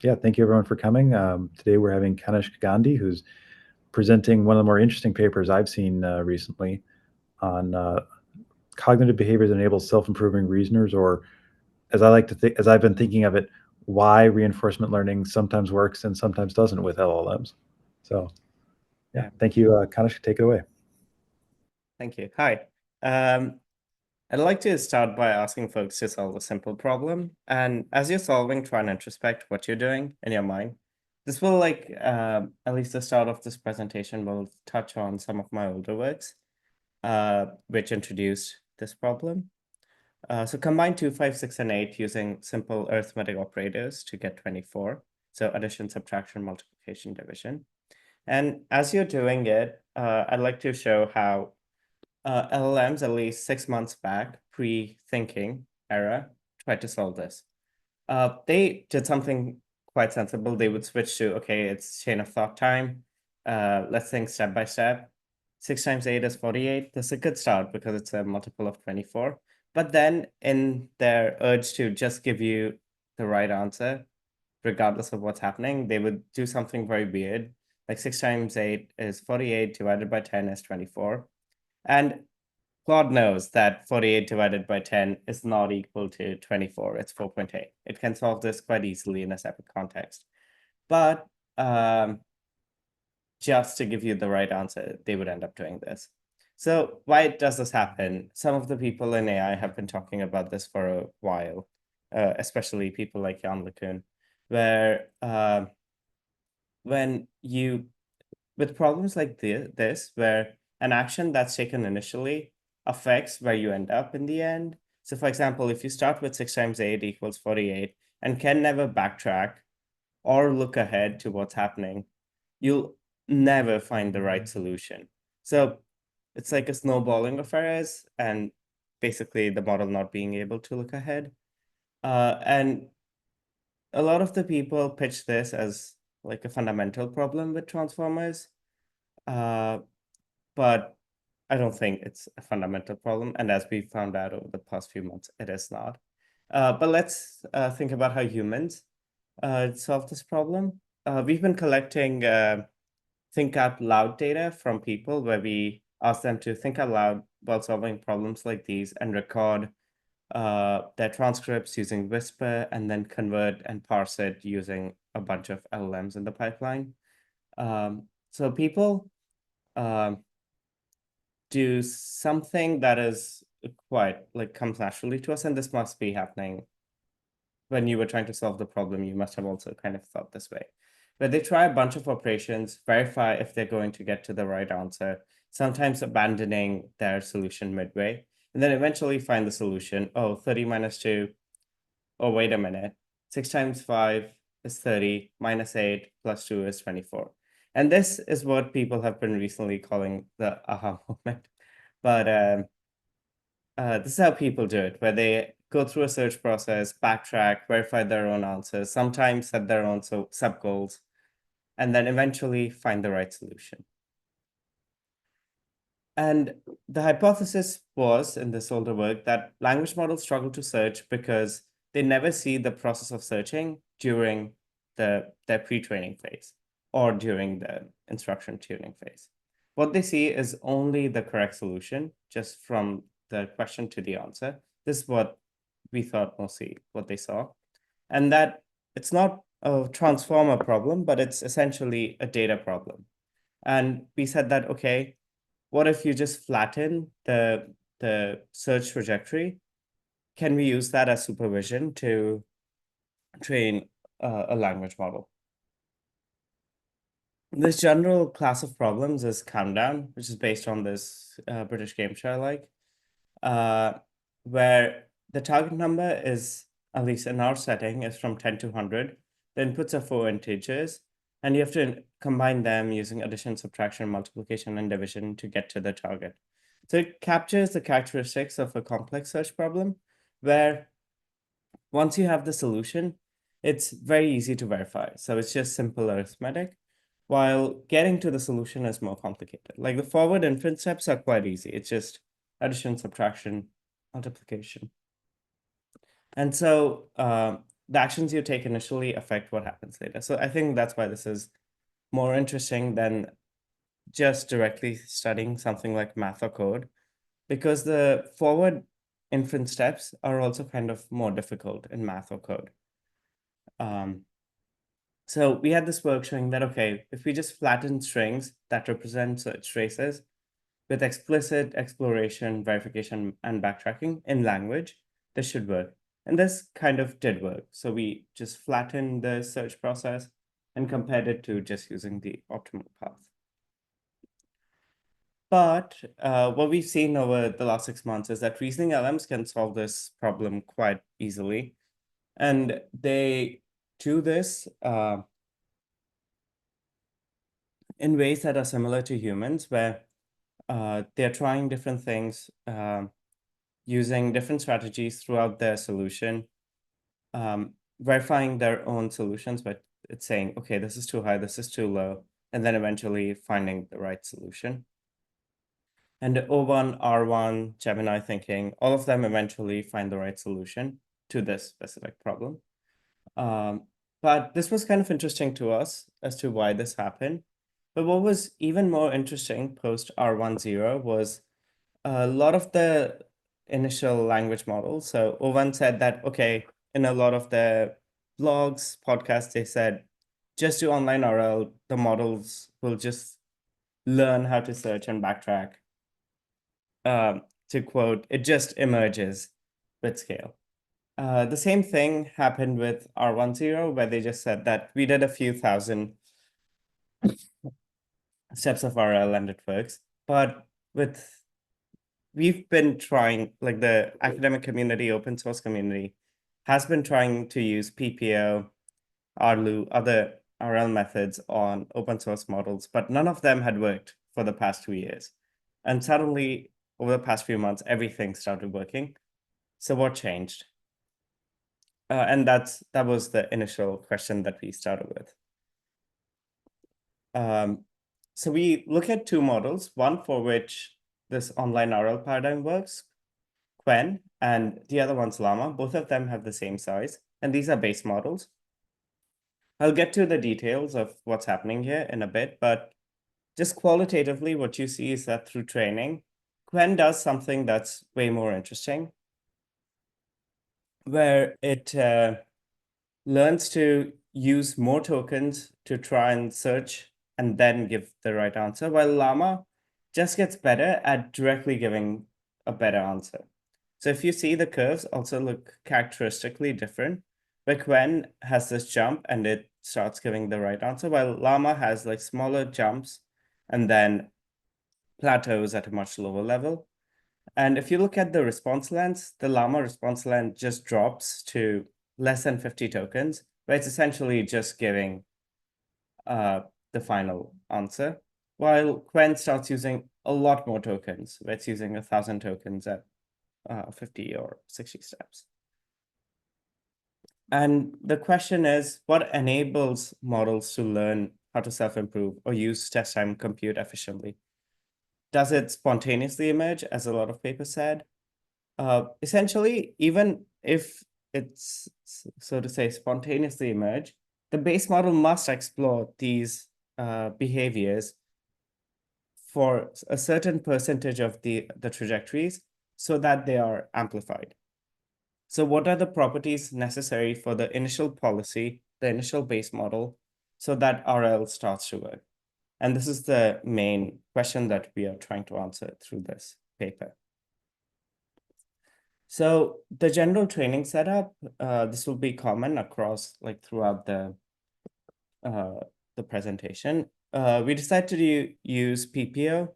Yeah, thank you everyone for coming. Today we're having Kanishk Gandhi, who's presenting one of the more interesting papers I've seen recently on cognitive behaviors that enable self-improving reasoners, or as I like to think, as I've been thinking of it, why reinforcement learning sometimes works and sometimes doesn't with LLMs. So, yeah, Yeah, thank you, Kanishk. Take it away. thank you. Hi. Um, I'd like to start by asking folks to solve a simple problem. And as you're solving, try and introspect what you're doing in your mind. This will at least the start of this presentation will touch on some of my older works, which introduced this problem. So combine 2, 5, 6, and 8 using simple arithmetic operators to get 24. So addition, subtraction, multiplication, division. And as you're doing it, I'd like to show how LLMs, at least 6 months back, pre-thinking era, tried to solve this. They did something quite sensible. They would switch to, okay, it's chain of thought time. Let's think step by step. 6 times 8 is 48. That's a good start because it's a multiple of 24. But then in their urge to just give you the right answer, regardless of what's happening, they would do something very weird. Like 6 times 8 is 48, divided by 10 is 24. And God knows that 48 divided by 10 is not equal to 24. It's 4.8. It can solve this quite easily in a separate context. But just to give you the right answer, they would end up doing this. So why does this happen? Some of the people in AI have been talking about this for a while, especially people like Jan LeCun, where when you with problems like this, where an action that's taken initially affects where you end up in the end. So for example, if you start with 6 times 8 equals 48 and can never backtrack or look ahead to what's happening, you'll never find the right solution. So it's like a snowballing of errors and basically the model not being able to look ahead. And a lot of the people pitch this as like a fundamental problem with transformers. Uh, but I don't think it's a fundamental problem. And as we found out over the past few months, it is not. But let's think about how humans solve this problem. We've been collecting think out loud data from people where we ask them to think out loud while solving problems like these and record their transcripts using Whisper and then convert and parse it using a bunch of LLMs in the pipeline. So people um, do something that is quite like comes naturally to us, and this must be happening when you were trying to solve the problem. You must have also kind of thought this way, where they try a bunch of operations, verify if they're going to get to the right answer, sometimes abandoning their solution midway, and then eventually find the solution. Oh, 30 minus 2. Oh, wait a minute. 6 times 5 is 30, minus 8 plus 2 is 24. And this is what people have been recently calling the aha moment. But this is how people do it, where they go through a search process, backtrack, verify their own answers, sometimes set their own sub goals, and then eventually find the right solution. And the hypothesis was in this older work that language models struggle to search because they never see the process of searching during their pre-training phase or during the instruction tuning phase. What they see is only the correct solution just from the question to the answer. This is what we thought mostly what they saw. And that it's not a transformer problem, but it's essentially a data problem. And we said that, okay, what if you just flatten the search trajectory? Can we use that as supervision to train a language model? This general class of problems is Countdown, which is based on this British game show I like, where the target number is, at least in our setting, is from 10 to 100. The inputs are 4 integers, and you have to combine them using addition, subtraction, multiplication, and division to get to the target. So it captures the characteristics of a complex search problem, where once you have the solution, it's very easy to verify. So it's just simple arithmetic, while getting to the solution is more complicated. Like the forward inference steps are quite easy. It's just addition, subtraction, multiplication. And so the actions you take initially affect what happens later. So I think that's why this is more interesting than just directly studying something like math or code, because the forward inference steps are also kind of more difficult in math or code. So we had this work showing that, okay, if we just flatten strings that represent search traces with explicit exploration, verification, and backtracking in language, this should work. And this kind of did work. So we just flattened the search process and compared it to just using the optimal path. But what we've seen over the last 6 months is that reasoning LMs can solve this problem quite easily. And they do this in ways that are similar to humans, where they're trying different things, using different strategies throughout their solution, verifying their own solutions, but it's saying, okay, this is too high, this is too low, and then eventually finding the right solution. And O1, R1, Gemini thinking, all of them eventually find the right solution to this specific problem. But this was kind of interesting to us as to why this happened. But what was even more interesting post R10 was a lot of the initial language models. So O1 said that, okay, in a lot of the blogs, podcasts, they said, just do online RL, the models will just learn how to search and backtrack. To quote, it just emerges with scale. The same thing happened with R10, where they just said that we did a few thousand steps of RL and it works. But we've been trying, like the academic community, open source community, has been trying to use PPO, RLU, other RL methods on open source models, but none of them had worked for the past 2 years. And suddenly, over the past few months, everything started working. So what changed? And that was the initial question that we started with. So we look at two models, one for which this online RL paradigm works, Quen, and the other one's Llama. Both of them have the same size, and these are base models. I'll get to the details of what's happening here in a bit, but just qualitatively, what you see is that through training, Quen does something that's way more interesting, where it learns to use more tokens to try and search and then give the right answer, while Llama just gets better at directly giving a better answer. So if you see, the curves also look characteristically different, where Quen has this jump and it starts giving the right answer, while Llama has like smaller jumps and then plateaus at a much lower level. And if you look at the response length, the Llama response length just drops to less than 50 tokens, where it's essentially just giving the final answer, while Quen starts using a lot more tokens, where it's using 1,000 tokens at 50 or 60 steps. And the question is, what enables models to learn how to self-improve or use test time compute efficiently? Does it spontaneously emerge, as a lot of papers said? Essentially, even if it's, so to say, spontaneously emerge, the base model must explore these behaviors for a certain percentage of the trajectories so that they are amplified. So what are the properties necessary for the initial policy, the initial base model, so that RL starts to work? And this is the main question that we are trying to answer through this paper. So the general training setup, this will be common across, like, throughout the presentation. We decided to use PPO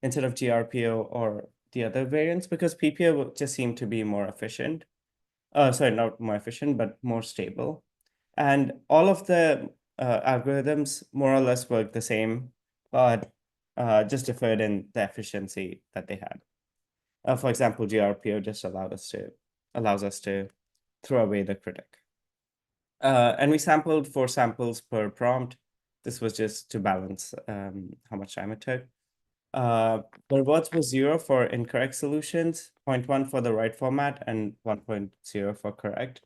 instead of GRPO or the other variants because PPO just seemed to be more efficient. Sorry, not more efficient, but more stable. And all of the algorithms more or less work the same, but just differed in the efficiency that they had. For example, GRPO just allows us to throw away the critic. And we sampled 4 samples per prompt. This was just to balance how much time it took. The rewards was 0 for incorrect solutions, 0.1 for the right format, and 1.0 for correct.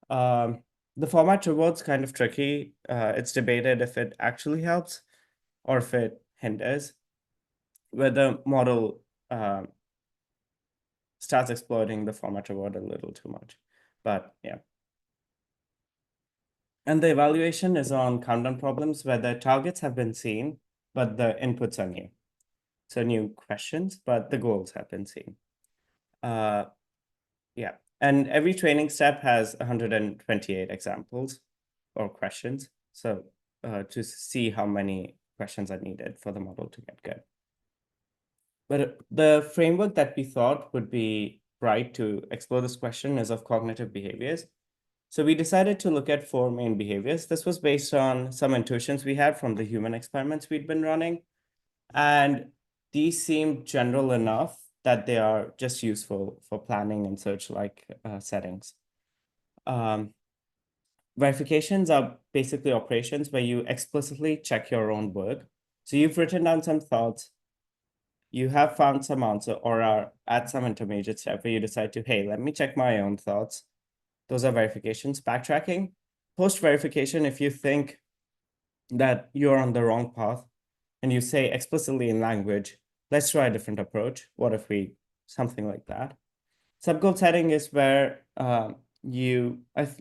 The format reward's kind of tricky. It's debated if it actually helps or if it hinders, where the model starts exploiting the format reward a little too much. But yeah. And the evaluation is on countdown problems where the targets have been seen, but the inputs are new. So new questions, but the goals have been seen. Yeah. And every training step has 128 examples or questions. So to see how many questions are needed for the model to get good. But the framework that we thought would be right to explore this question is of cognitive behaviors. So we decided to look at 4 main behaviors. This was based on some intuitions we had from the human experiments we'd been running. And these seemed general enough that they are just useful for planning and search-like settings. Verifications are basically operations where you explicitly check your own work. So you've written down some thoughts, you have found some answer, or are at some intermediate step where you decide to, hey, let me check my own thoughts. Those are verifications. Backtracking, post-verification, if you think that you're on the wrong path and you say explicitly in language, let's try a different approach. What if we, something like that. Subgoal setting is where I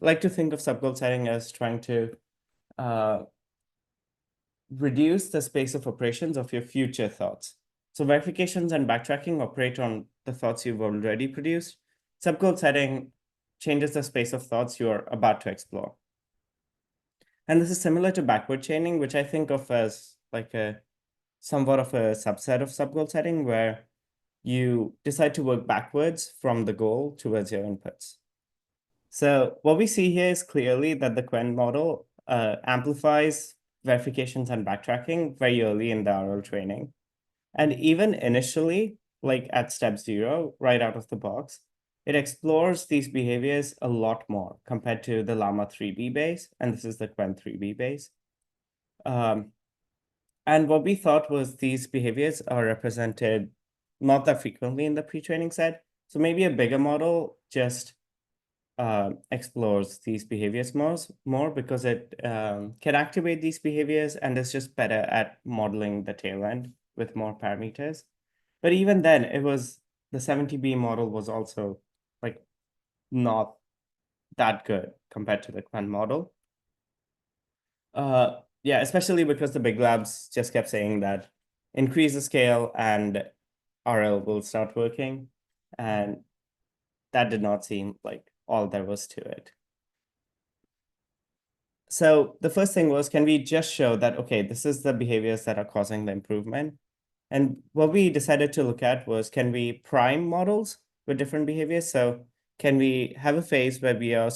like to think of subgoal setting as trying to reduce the space of operations of your future thoughts. So verifications and backtracking operate on the thoughts you've already produced. Subgoal setting changes the space of thoughts you're about to explore. And this is similar to backward chaining, which I think of as like a somewhat of a subset of subgoal setting where you decide to work backwards from the goal towards your inputs. So what we see here is clearly that the Quen model amplifies verifications and backtracking very early in the RL training. And even initially, like at step 0, right out of the box, it explores these behaviors a lot more compared to the Llama 3B base. And this is the Quen 3B base. And what we thought was these behaviors are represented not that frequently in the pre-training set. So maybe a bigger model just explores these behaviors more because it can activate these behaviors and is just better at modeling the tail end with more parameters. But even then, the 70B model was also like not that good compared to the Quen model. Yeah, especially because the big labs just kept saying that increase the scale and RL will start working. And that did not seem like all there was to it. So the first thing was, can we just show that, okay, this is the behaviors that are causing the improvement? And what we decided to look at was, can we prime models with different behaviors? So can we have a phase where we are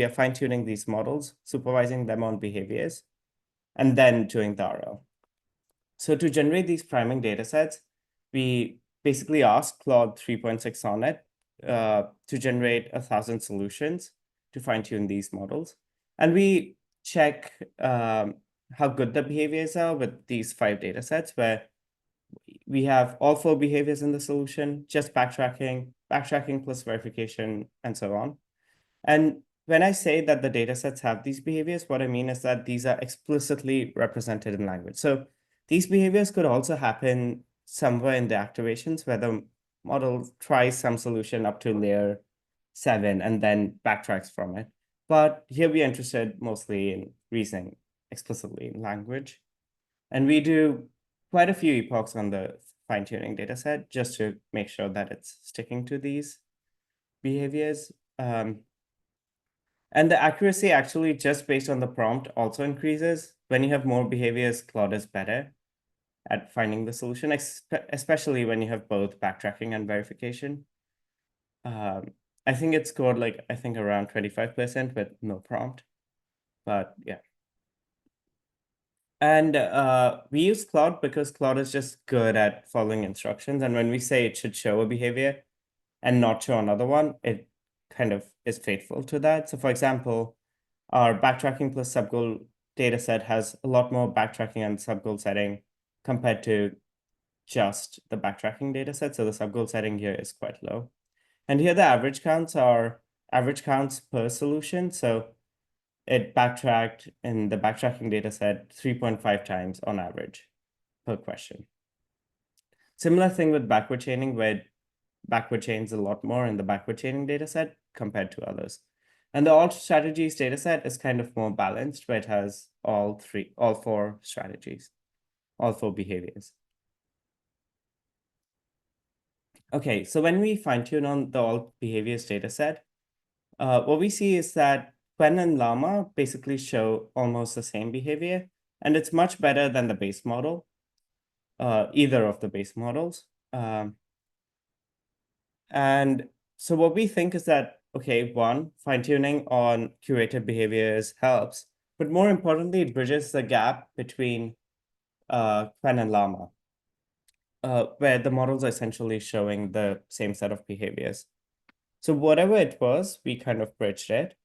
fine-tuning these models, supervising them on behaviors, and then doing the RL. So to generate these priming data sets, we basically asked Claude 3.6 Sonnet to generate 1,000 solutions to fine-tune these models. And we check how good the behaviors are with these 5 data sets where we have all 4 behaviors in the solution, just backtracking plus verification, and so on. And when I say that the data sets have these behaviors, what I mean is that these are explicitly represented in language. So these behaviors could also happen somewhere in the activations where the model tries some solution up to layer 7 and then backtracks from it. But here we are interested mostly in reasoning explicitly in language. And we do quite a few epochs on the fine-tuning data set just to make sure that it's sticking to these behaviors. And the accuracy actually just based on the prompt also increases. When you have more behaviors, Claude is better at finding the solution, especially when you have both backtracking and verification. I think it scored around 25% with no prompt, but yeah. And we use Claude because Claude is just good at following instructions. And when we say it should show a behavior and not show another one, it kind of is faithful to that. So for example, our backtracking plus subgoal data set has a lot more backtracking and subgoal setting compared to just the backtracking data set. So the subgoal setting here is quite low. And here the average counts are average counts per solution. So it backtracked in the backtracking data set 3.5 times on average per question. Similar thing with backward chaining, where backward chains a lot more in the backward chaining data set compared to others. And the alt strategies data set is kind of more balanced, where it has all four strategies, all four behaviors. Okay, so when we fine tune on the alt behaviors data set, what we see is that Quen and Llama basically show almost the same behavior, and it's much better than the base model, either of the base models. And so what we think is that, okay, one, fine-tuning on curated behaviors helps, but more importantly, it bridges the gap between Quen and Llama, where the models are essentially showing the same set of behaviors. So whatever it was, we kind of bridged it.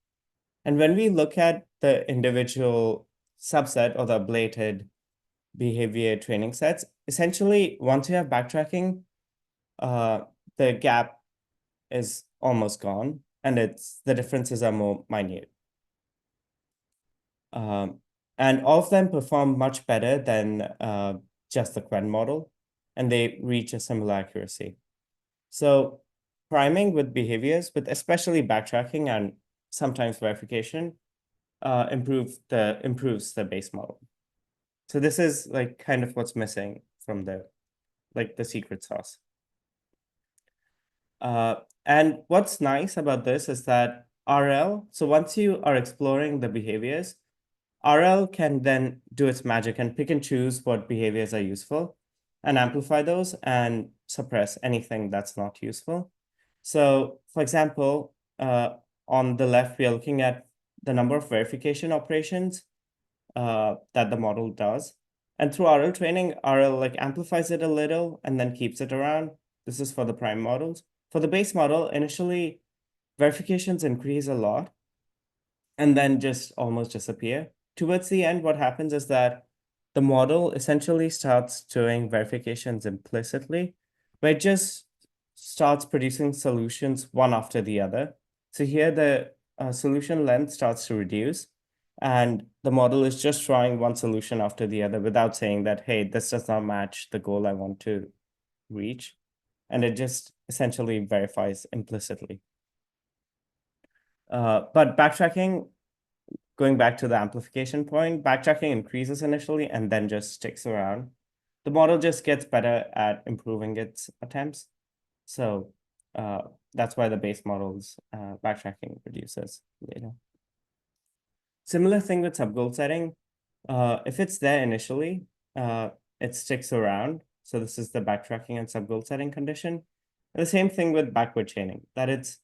And when we look at the individual subset or the ablated behavior training sets, essentially, once you have backtracking, the gap is almost gone, and the differences are more minute. And all of them perform much better than just the Quen model, and they reach a similar accuracy. So priming with behaviors, with especially backtracking and sometimes verification, improves the base model. So this is like kind of what's missing from the secret sauce. And what's nice about this is that RL, so once you are exploring the behaviors, RL can then do its magic and pick and choose what behaviors are useful and amplify those and suppress anything that's not useful. So for example, on the left, we are looking at the number of verification operations that the model does. And through RL training, RL like amplifies it a little and then keeps it around. This is for the prime models. For the base model, initially, verifications increase a lot and then just almost disappear. Towards the end, what happens is that the model essentially starts doing verifications implicitly, where it just starts producing solutions one after the other. So here the solution length starts to reduce, and the model is just trying one solution after the other without saying that, hey, this does not match the goal I want to reach. And it just essentially verifies implicitly. But backtracking, going back to the amplification point, backtracking increases initially and then just sticks around. The model just gets better at improving its attempts. So that's why the base model's backtracking reduces later. Similar thing with subgoal setting. If it's there initially, it sticks around. So this is the backtracking and subgoal setting condition. And the same thing with backward chaining, that it's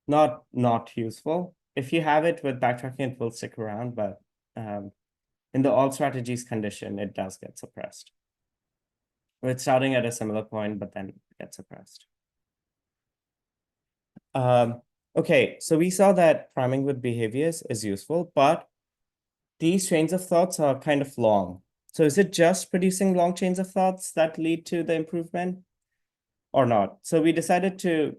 not useful. If you have it with backtracking, it will stick around, but in the all strategies condition, it does get suppressed. It's starting at a similar point, but then gets suppressed. Okay, so we saw that priming with behaviors is useful, but these chains of thoughts are kind of long. So is it just producing long chains of thoughts that lead to the improvement or not? So we decided to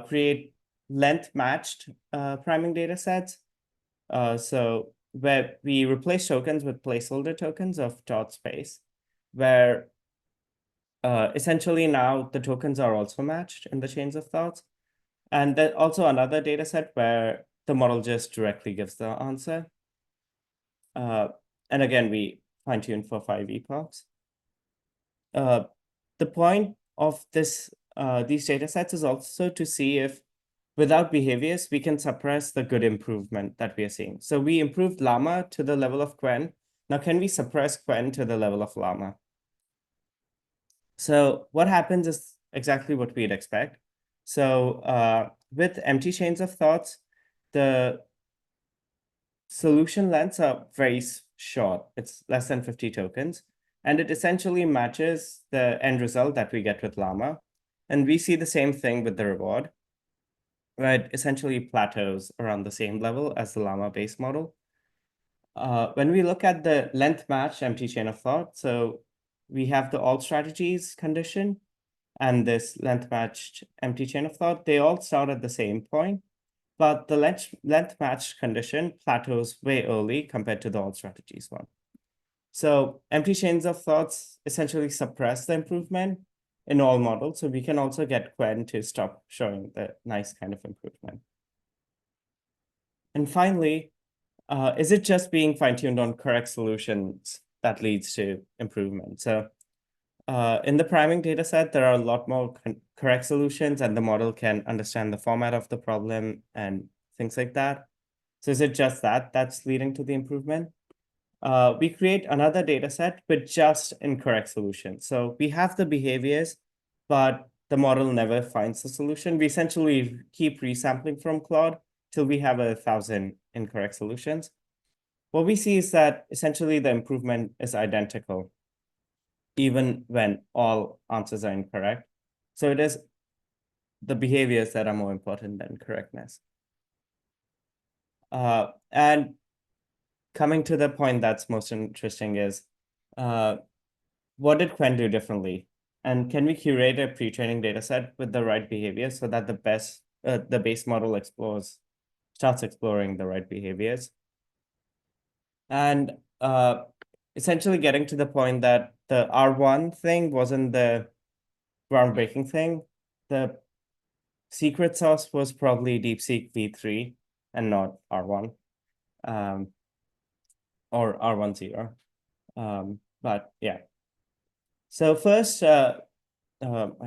create length-matched priming data sets. So where we replace tokens with placeholder tokens of dot space, where essentially now the tokens are also matched in the chains of thoughts. And then also another data set where the model just directly gives the answer. And again, we fine-tune for 5 epochs. The point of these data sets is also to see if without behaviors, we can suppress the good improvement that we are seeing. So we improved Llama to the level of Quen. Now, can we suppress Quen to the level of Llama? So what happens is exactly what we'd expect. So with empty chains of thoughts, the solution lengths are very short. It's less than 50 tokens. And it essentially matches the end result that we get with Llama. And we see the same thing with the reward, where it essentially plateaus around the same level as the Llama base model. When we look at the length match empty chain of thought, so we have the all strategies condition and this length matched empty chain of thought, they all start at the same point. but the length match condition plateaus way early compared to the all strategies one. So empty chains of thoughts essentially suppress the improvement in all models. So we can also get Quen to stop showing the nice kind of improvement. And finally, is it just being fine-tuned on correct solutions that leads to improvement? So in the priming data set, there are a lot more correct solutions, and the model can understand the format of the problem and things like that. So is it just that that's leading to the improvement? We create another data set with just incorrect solutions. So we have the behaviors, but the model never finds the solution. We essentially keep resampling from Claude till we have 1,000 incorrect solutions. What we see is that essentially the improvement is identical, even when all answers are incorrect. So it is the behaviors that are more important than correctness. And coming to the point that's most interesting is, what did Quen do differently? And can we curate a pre-training data set with the right behaviors so that the base model starts exploring the right behaviors? And essentially getting to the point that the R1 thing wasn't the groundbreaking thing. The secret sauce was probably DeepSeek V3 and not R1, or R10. But yeah. So first, I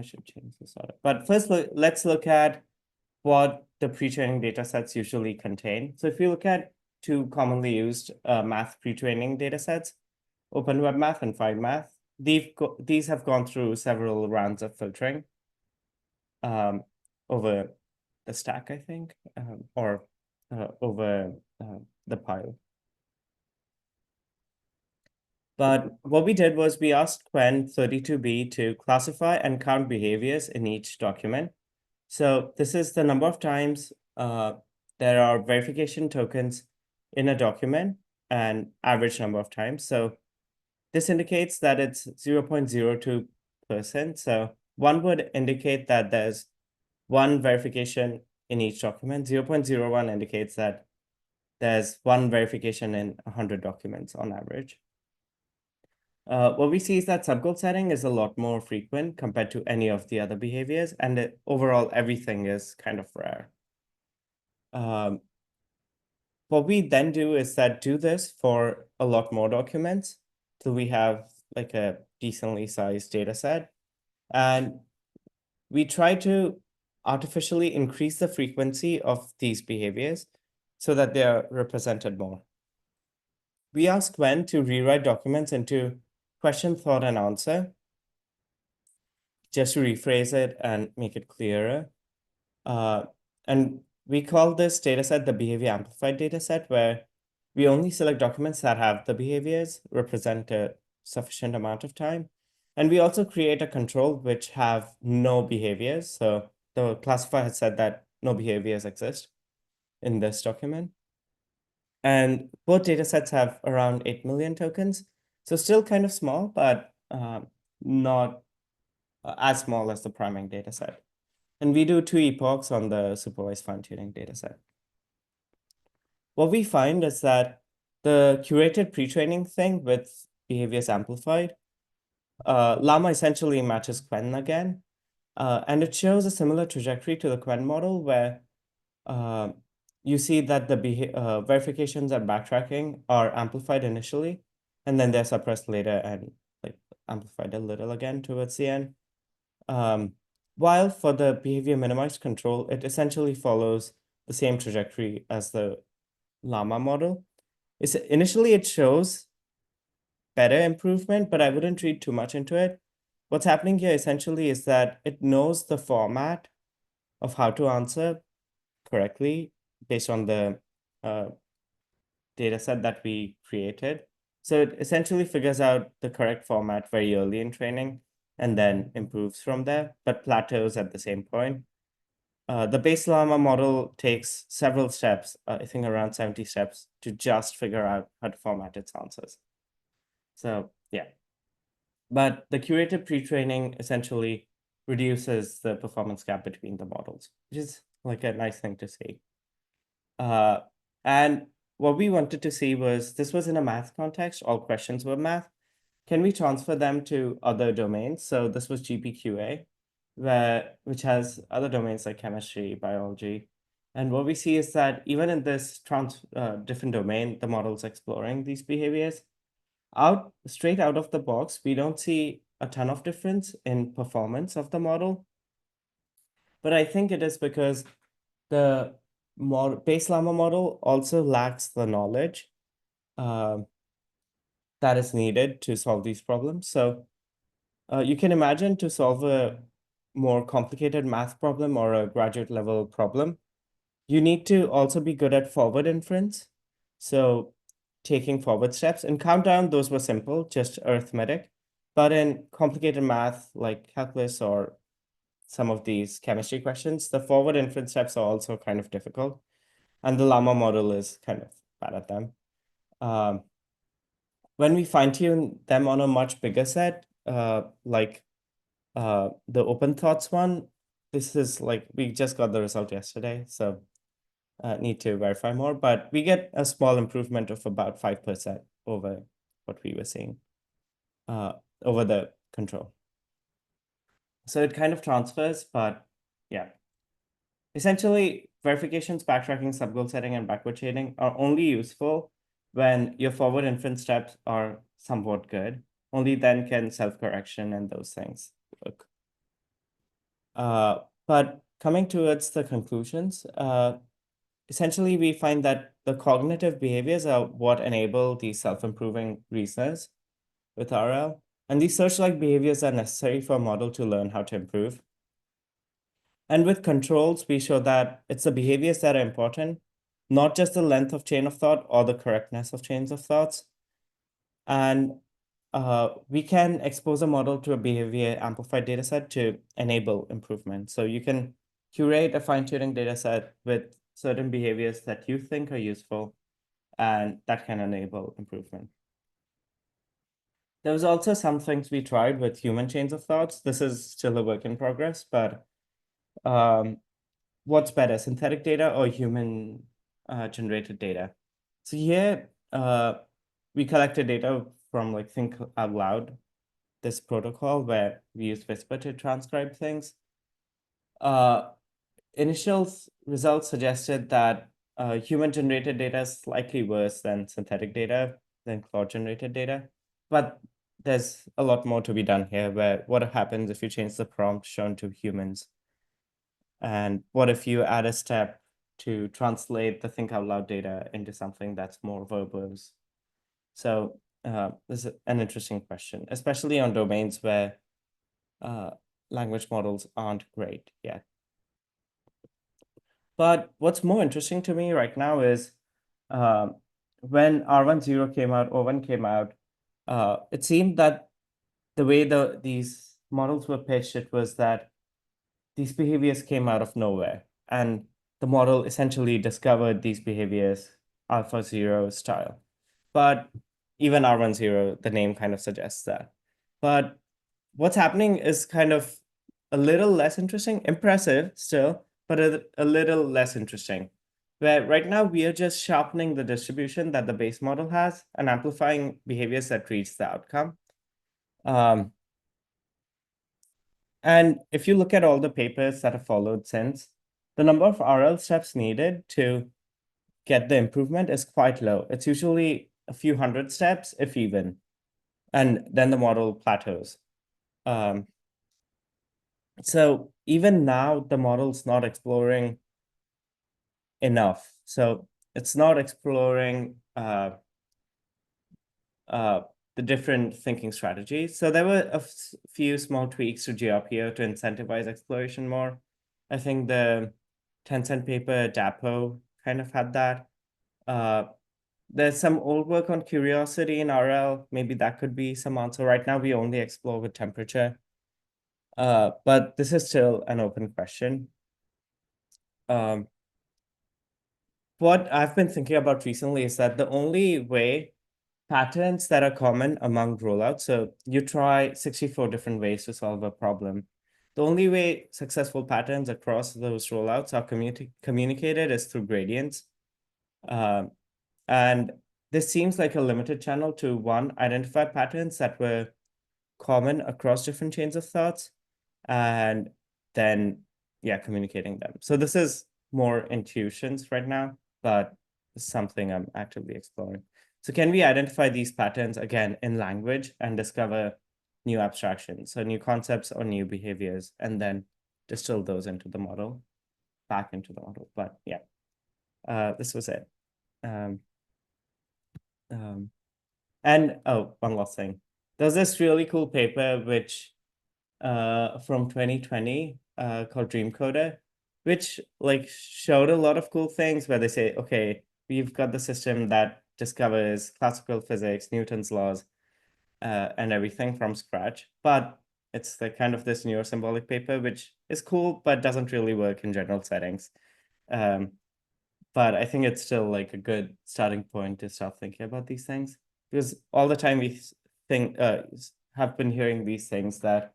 should change this order. But first, let's look at what the pre-training data sets usually contain. So if you look at two commonly used math pre-training data sets, OpenWebMath and FindMath, these have gone through several rounds of filtering over the stack, I think, or over the pile. But what we did was we asked Quen 32B to classify and count behaviors in each document. So this is the number of times there are verification tokens in a document and average number of times. So this indicates that it's 0.02%. So one would indicate that there's one verification in each document. 0.01 indicates that there's one verification in 100 documents on average. What we see is that subgoal setting is a lot more frequent compared to any of the other behaviors, and overall everything is kind of rare. What we then do is do this for a lot more documents till we have like a decently sized data set. And we try to artificially increase the frequency of these behaviors so that they are represented more. We ask Quen to rewrite documents into question, thought, and answer, just to rephrase it and make it clearer. And we call this dataset the behavior amplified dataset, where we only select documents that have the behaviors represent a sufficient amount of time. And we also create a control which have no behaviors. So the classifier has said that no behaviors exist in this document. And both datasets have around 8 million tokens. So still kind of small, but not as small as the priming dataset. And we do 2 epochs on the supervised fine-tuning dataset. What we find is that the curated pre-training thing with behaviors amplified, Llama essentially matches Quen again. And it shows a similar trajectory to the Quen model where you see that the verifications and backtracking are amplified initially, and then they're suppressed later and like amplified a little again towards the end. While for the behavior minimized control, it essentially follows the same trajectory as the Llama model. Initially, it shows better improvement, but I wouldn't read too much into it. What's happening here essentially is that it knows the format of how to answer correctly based on the data set that we created. So it essentially figures out the correct format very early in training and then improves from there, but plateaus at the same point. The base Llama model takes several steps, I think around 70 steps, to just figure out how to format its answers. So yeah, but the curated pre-training essentially reduces the performance gap between the models, which is like a nice thing to see. And what we wanted to see was, this was in a math context, all questions were math. Can we transfer them to other domains? So this was GPQA, which has other domains like chemistry, biology. And what we see is that even in this different domain, the model's exploring these behaviors. Straight out of the box, we don't see a ton of difference in performance of the model. But I think it is because the base llama model also lacks the knowledge um, that is needed to solve these problems. So you can imagine, to solve a more complicated math problem or a graduate level problem, you need to also be good at forward inference. So taking forward steps. In countdown, those were simple, just arithmetic. But in complicated math like calculus or some of these chemistry questions, the forward inference steps are also kind of difficult. And the llama model is kind of bad at them. When we fine tune them on a much bigger set, like the open thoughts one, this is like, we just got the result yesterday, so need to verify more, but we get a small improvement of about 5% over what we were seeing over the control. So it kind of transfers, but yeah. Essentially, verifications, backtracking, subgoal setting, and backward chaining are only useful when your forward inference steps are somewhat good. Only then can self-correction and those things work. But coming towards the conclusions, essentially, we find that the cognitive behaviors are what enable these self-improving reasoners with RL. And these search-like behaviors are necessary for a model to learn how to improve. And with controls, we show that it's the behaviors that are important, not just the length of chain of thought or the correctness of chains of thoughts. And we can expose a model to a behavior amplified data set to enable improvement. So you can curate a fine-tuning data set with certain behaviors that you think are useful, and that can enable improvement. There was also some things we tried with human chains of thoughts. This is still a work in progress, but what's better, synthetic data or human generated data? So here we collected data from like Think Out Loud, this protocol where we use Whisper to transcribe things. Initial results suggested that human generated data is slightly worse than synthetic data, than Claude generated data. But there's a lot more to be done here, where what happens if you change the prompt shown to humans? And what if you add a step to translate the Think Out Loud data into something that's more verbose? So this is an interesting question, especially on domains where language models aren't great yet. But what's more interesting to me right now is when R10 came out, O1 came out, it seemed that the way these models were pitched, it was that these behaviors came out of nowhere. And the model essentially discovered these behaviors AlphaZero style. But even R10, the name kind of suggests that. But what's happening is kind of a little less interesting, impressive still, but a little less interesting. Where right now we are just sharpening the distribution that the base model has and amplifying behaviors that reach the outcome. And if you look at all the papers that have followed since, the number of RL steps needed to get the improvement is quite low. It's usually a few hundred steps, if even, and then the model plateaus. So even now, the model's not exploring enough. So it's not exploring the different thinking strategies. So there were a few small tweaks to GRPO to incentivize exploration more. I think the Tencent paper DAPO kind of had that. There's some old work on curiosity in RL. Maybe that could be some answer. Right now, we only explore with temperature. But this is still an open question. What I've been thinking about recently is that the only way patterns that are common among rollouts, so you try 64 different ways to solve a problem. The only way successful patterns across those rollouts are communicated is through gradients. Um, and this seems like a limited channel to one, identify patterns that were common across different chains of thoughts, and then, yeah, communicating them. So this is more intuitions right now, but it's something I'm actively exploring. So can we identify these patterns again in language and discover new abstractions, so new concepts or new behaviors, and then distill those into the model, back into the model? But yeah, this was it. Um, um, and oh, one last thing. There's this really cool paper which from 2020 called Dream Coder, which like showed a lot of cool things where they say, okay, we've got the system that discovers classical physics, Newton's laws, and everything from scratch. But it's the kind of this neurosymbolic paper, which is cool, but doesn't really work in general settings. Um, but I think it's still like a good starting point to start thinking about these things, because all the time we think have been hearing these things that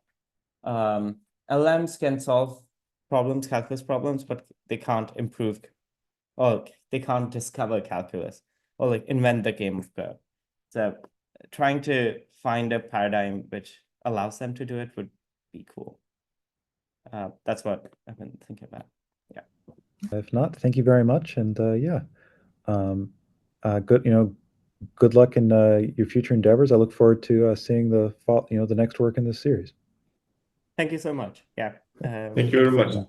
LMs can solve problems, calculus problems, but they can't improve, or they can't discover calculus or like invent the game of Go. So trying to find a paradigm which allows them to do it would be cool. That's what I've been thinking about. Yeah. If not, thank you very much, and yeah, um, good. Good luck in your future endeavors. I look forward to seeing the next work in this series. Thank you so much. Yeah. Thank you Good very to see much. you.